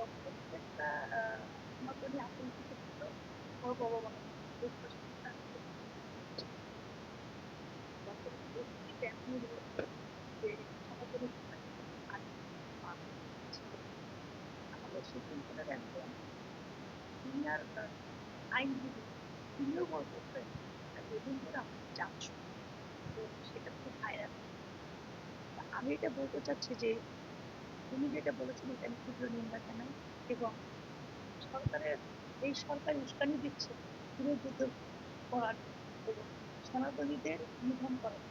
প্রত্যেকটা সনাতনী আতঙ্কিত ছিল ওর বাবা মা দুটো সন্তান তখন পরিস্থিতিটা এমনই হয়েছে যে সনাতনী সমাজে আজ আমাদের সুপ্রিম কোর্টের একজন সিনিয়র আইনজীবী তিনিও বলতেছেন যে হিন্দুরা আমাদের চাচ্ছ তো সেটা খুব ভাইরাল। আমি এটা বলতে চাচ্ছি যে তুমি যেটা বলেছেন এটা আমি তীব্র নিন্দা জানাই এবং সরকারের এই সরকার উস্কানি দিচ্ছে গৃহযুদ্ধ করার এবং সনাতনীদের নিধন করার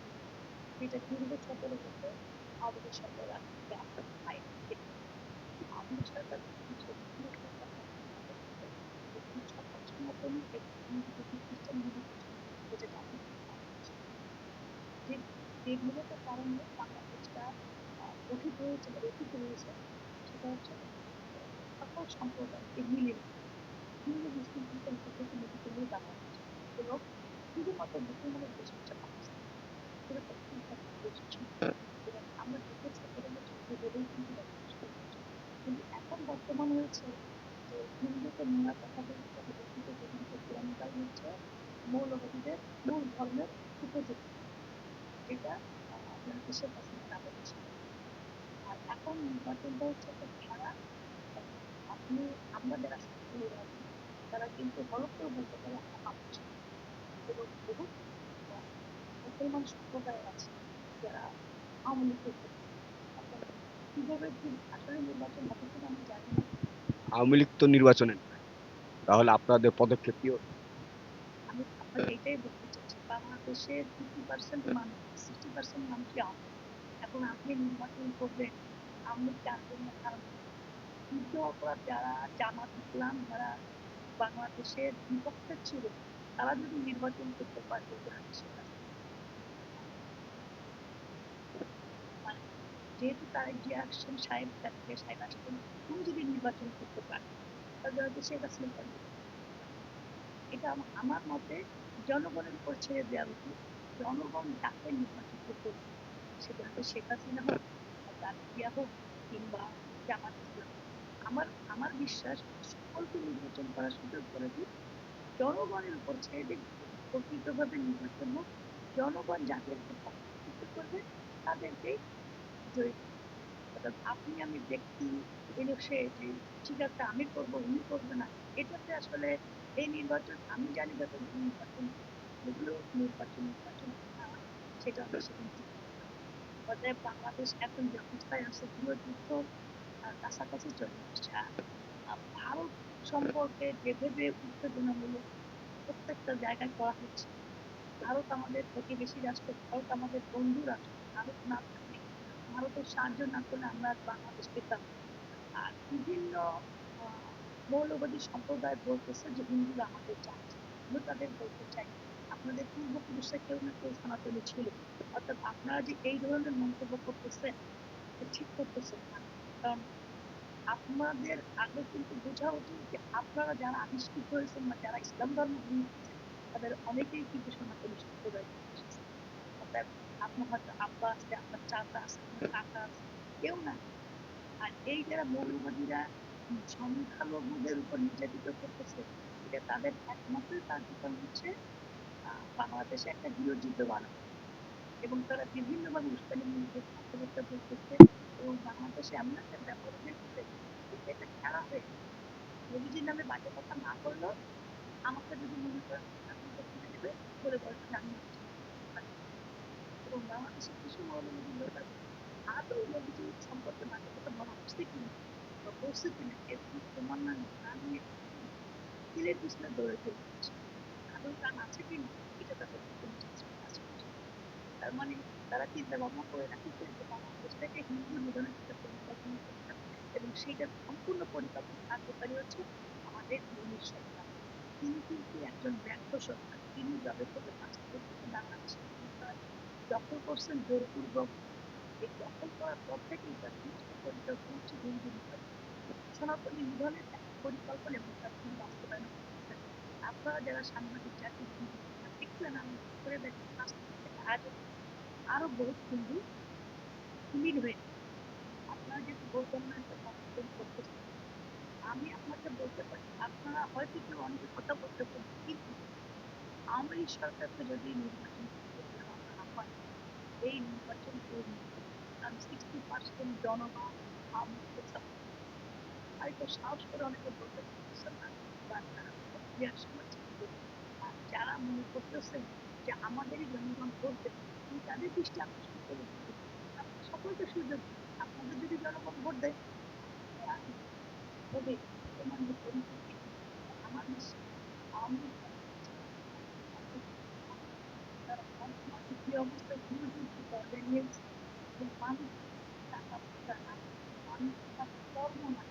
যেটা দীর্ঘ 17 বছর আওয়ামী লীগ সরকার রাজনীতিতে আমরা পাই আওয়ামী লীগ সরকার সনাতনী এবং খ্রিস্টান যেটা আমি যে যে মূলত কারণে বাংলাদেশটা গঠিত হয়েছে বা গঠিত হয়েছে সেটা হচ্ছে সকল সম্প্রদায়কে মিলে হিন্দু মুসলিম খ্রিস্টান থেকে মিলিত হয়ে বাংলাদেশ এবং শুধুমাত্র মুসলমানের দেশ হচ্ছে পাকিস্তান এরকম চিন্তা এবং আমরা দেখেছি এরকম যুদ্ধ হলেই কিন্তু কিন্তু এখন বর্তমান হয়েছে যে হিন্দুকে নোংরা কথা বলতে হিন্দুকে যেখানে পুরানোটাই হচ্ছে মৌলবাদীদের মূল ধর্মের উপযোগী যেটা আপনার শেখ হাসিনার আমলে ছিল। আর এখন নির্বাচনটা হচ্ছে একটা ধারা আপনি আমরা যারা সক্রিয় আছি তারা কিন্তু হলফ করে বলতে পারে আমরা মানুষ এবং বহুত মুসলমান সম্প্রদায় আছে যারা আওয়ামী লীগ করতে কিভাবে কি আসলে নির্বাচন হবে কিনা আমি জানি না। আওয়ামী লীগ তো নির্বাচনে নয়, তাহলে আপনাদের পদক্ষেপ কি হবে? আমি আপনাকে এটাই বলতে চাচ্ছি বাংলাদেশের 50% মানুষ 60% মানুষই আওয়ামী লীগ। এখন আপনি নির্বাচন করবেন আওয়ামী লীগকে আনবেন না কারণ যুদ্ধ অপরাধ যারা জামাত ইসলাম যারা বাংলাদেশের বিপক্ষে ছিল তারা যদি নির্বাচন করতে পারবে মানে যেহেতু তারেক জিয়া আসছেন সাহেব সাহেব আসছেন উনি যদি নির্বাচন করতে পারেন তাহলে হয়তো শেখ হাসিনা পারবে। এটা আমার মতে জনগণের উপর ছেড়ে দেওয়া উচিত জনগণ যাকে নির্বাচন করতে সেটা হয়তো শেখ হাসিনা হোক তারেক জিয়া হোক কিংবা জামাত ইসলাম। আমার আমার বিশ্বাস সকলকে নির্বাচন করার সুযোগ করে দিই জনগণের উপর ছেড়ে দিন প্রকৃতভাবে নির্বাচন হোক জনগণ যাদেরকে পছন্দ করবে তাদেরকেই জয়ী অর্থাৎ আপনি আমি ব্যক্তি এলো সে যে ঠিক আছে আমি করবো উনি করবে না এটাতে আসলে এই নির্বাচন আমি জানি যত নির্বাচন যেগুলো নির্বাচন সেটা আমরা সেখানে অতএব বাংলাদেশ এখন যে অবস্থায় আছে গৃহযুদ্ধ কাছাকাছি চলে আসছে ভারত সম্পর্কে যেভাবে উত্তেজনামূলক প্রত্যেকটা জায়গায় করা হচ্ছে ভারত আমাদের প্রতিবেশী রাষ্ট্র ভারত আমাদের বন্ধু রাষ্ট্র ভারত না থাকলে ভারতের সাহায্য না করলে আমরা বাংলাদেশ পেতাম আর বিভিন্ন মৌলবাদী সম্প্রদায় বলতেছে যে হিন্দুরা আমাদের চাচ্ছে আমরা তাদের বলতে চাই আপনাদের পূর্বপুরুষরা কেউ না কেউ সনাতনী ছিল অর্থাৎ আপনারা যে এই ধরনের মন্তব্য করতেছেন ঠিক করতেছেন না কারণ আপনাদের আগে কিন্তু বোঝা উচিত যে আপনারা যারা আবিষ্কৃত হয়েছেন বা যারা ইসলাম ধর্ম গ্রহণ করেছেন তাদের অনেকেই কিন্তু সনাতনী সম্প্রদায় অর্থাৎ আপনার হয়তো আব্বা আছে আপনার চাচা আছে আপনার কাকা আছে কেউ না আর এই যারা মৌলবাদীরা সংখ্যালঘুদের উপর নির্যাতিত করতেছে এটা তাদের একমাত্র কার্যক্রম হচ্ছে বাংলাদেশে একটা গৃহযুদ্ধ বানানো এবং তারা বিভিন্নভাবে উস্কানিমূলক কথাবার্তা বলতেছে এবং বাংলাদেশে এমন একটা ব্যাপার হয়েছে এটা খেলা হয়ে নবীজির নামে বাজে কথা না করলেও আমাকে যদি মনে করেন আপনি তো তুলে নেবে বলে বলছেন আমি এবং বাংলাদেশের কিছু মৌলবাদী লোক আছে আদৌ নবীজি সম্পর্কে বাজে কথা বলা উচিত কিনা বা বলছে কিনা এর কোনো প্রমাণ না নিয়ে তিলের পিছনে দৌড়ে চলছে আদৌ গান আছে কিনা এটা তাদের তার মানে তারা চিন্তা ভাবনা করে রাখছে যে বাংলাদেশটাকে হিন্দু নিধনের একটা পরিকল্পনা করছে এবং সেইটার সম্পূর্ণ পরিকল্পনা কার্যকারী হচ্ছে আমাদের ইউনিট সরকার তিনি কিন্তু একজন ব্যর্থ সরকার তিনি যাদের থেকে 5 বছর থেকে বাংলাদেশের দখল করছেন জোরপূর্বক এই দখল করার পর থেকেই তার সমস্ত পরিকল্পনা হচ্ছে হিন্দু নিধন সনাতনী নিধনের একটা পরিকল্পনা এবং তার কোনো বাস্তবায়ন করতেছেন আপনারা যারা সাংবাদিক জাতি দেখলেন আমি করে দেখেন আজ আরো বহুত হিন্দু কুমির হয়ে আপনারা যেহেতু বৌদ্ধ ধর্মের একটা সমর্থন করতেছেন আমি আপনাকে বলতে পারি, আপনারা হয়তো কেউ অনেকে কথা বলতে পারেন, কিন্তু আওয়ামী লীগ সরকারকে যদি নির্বাচন করতে দেওয়া না হয়, এই নির্বাচন করবে, কারণ 60% জনগণ আওয়ামী লীগকে support করে। হয়তো সাহস করে অনেকে বলতে পারতেছেন না, বাট প্রক্রিয়ার সময় ঠিক বলবেন। আর যারা মনে করতেছেন যে আমাদেরই জনগণ ভোট দেবে, আমি তাদের দৃষ্টি আকর্ষণ করে বলতে চাই, আপনারা সকলকে সুযোগ দিন। আপনাদের যদি জনগণ ভোট দেয়, আপনারা আসুন। তবে বর্তমান যে পরিস্থিতি, আমার বিশ্বাস আওয়ামী লীগ তারা বর্তমানে যে অবস্থায় গৃহযুদ্ধ পর্যায়ে নিয়েছে, যে মানুষ টাকা পয়সা না, মানুষের কাছে কর্ম না,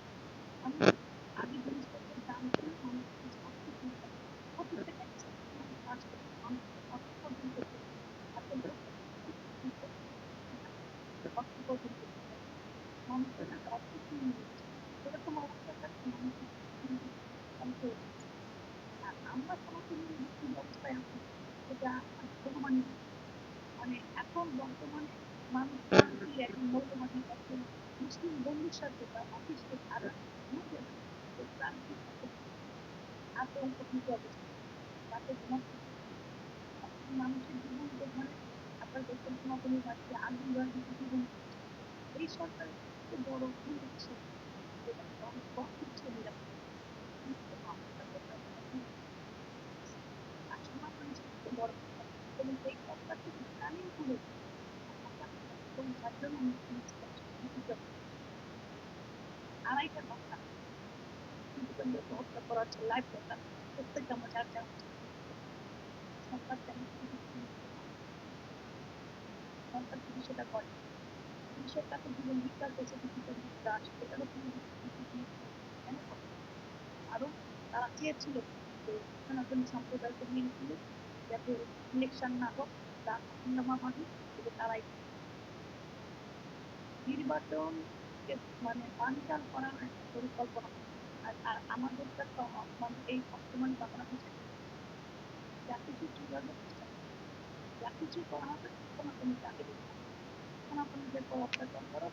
মানুষ আগে জিনিসপত্রের দাম ছিল, মানুষের সবকিছু কত থেকে মানুষ কাজ করতো, মানুষের অর্থ উপার্জন করতে পারতো। এখন অর্থ উপার্জন করতে পারে, মানুষের কাছে অর্থ শূন্য হচ্ছে, এরকম অবস্থার কাছে মানুষের ধ্বংস হয়ে যাচ্ছে। আর আমরা সনাতনী যে অবস্থায় আছি, সেটা ভগবানই জানে। মানে এখন বর্তমানে মানুষ শান্তি একজন মৌলবাদী একজন মুসলিম বন্ধুর সাথে বা অফিসে আদান মধ্যে ক্রান্তি আতঙ্ক ভীত অবস্থা, রাতে ঘুমাতে মানুষের জীবন যেখানে আপনার দেখছেন সনাতনী বাড়িতে আগুন রাজনীতি জীবন, এই সরকারের সবচেয়ে বড় ভুল হচ্ছে যেটা ধ্বংস হচ্ছে নিরাপত্তা। আর সনাতনী সবচেয়ে বড় কথা, এবং এই কথাটা কিন্তু প্ল্যানিং করে এবং যার জন্য আড়াইটা ঘন্টা কিন্তু হত্যা করা হচ্ছে লাইভ দেখা, প্রত্যেকটা আমার যার যার সরকার কেন সরকার কিন্তু সেটা করে, পুলিশের কাছে জীবন ভিক্ষা করছে কিছু দাস, এটারও কোনো কেন করে? কারণ তারা চেয়েছিল যে সনাতনী সম্প্রদায়কে মেনে তুলে যাতে ইলেকশন না হোক, তার হাঙ্গামা হবে, কিন্তু তারাই নির্বাচন মানে বানচাল করার একটা পরিকল্পনা। আর আমাদের তো মানে এই বর্তমান বাংলাদেশে যা কিছু চূড়ান্ত চেষ্টা, যা কিছু করা হবে সনাতনী তাকে সনাতনীদের পর অত্যাচার করো,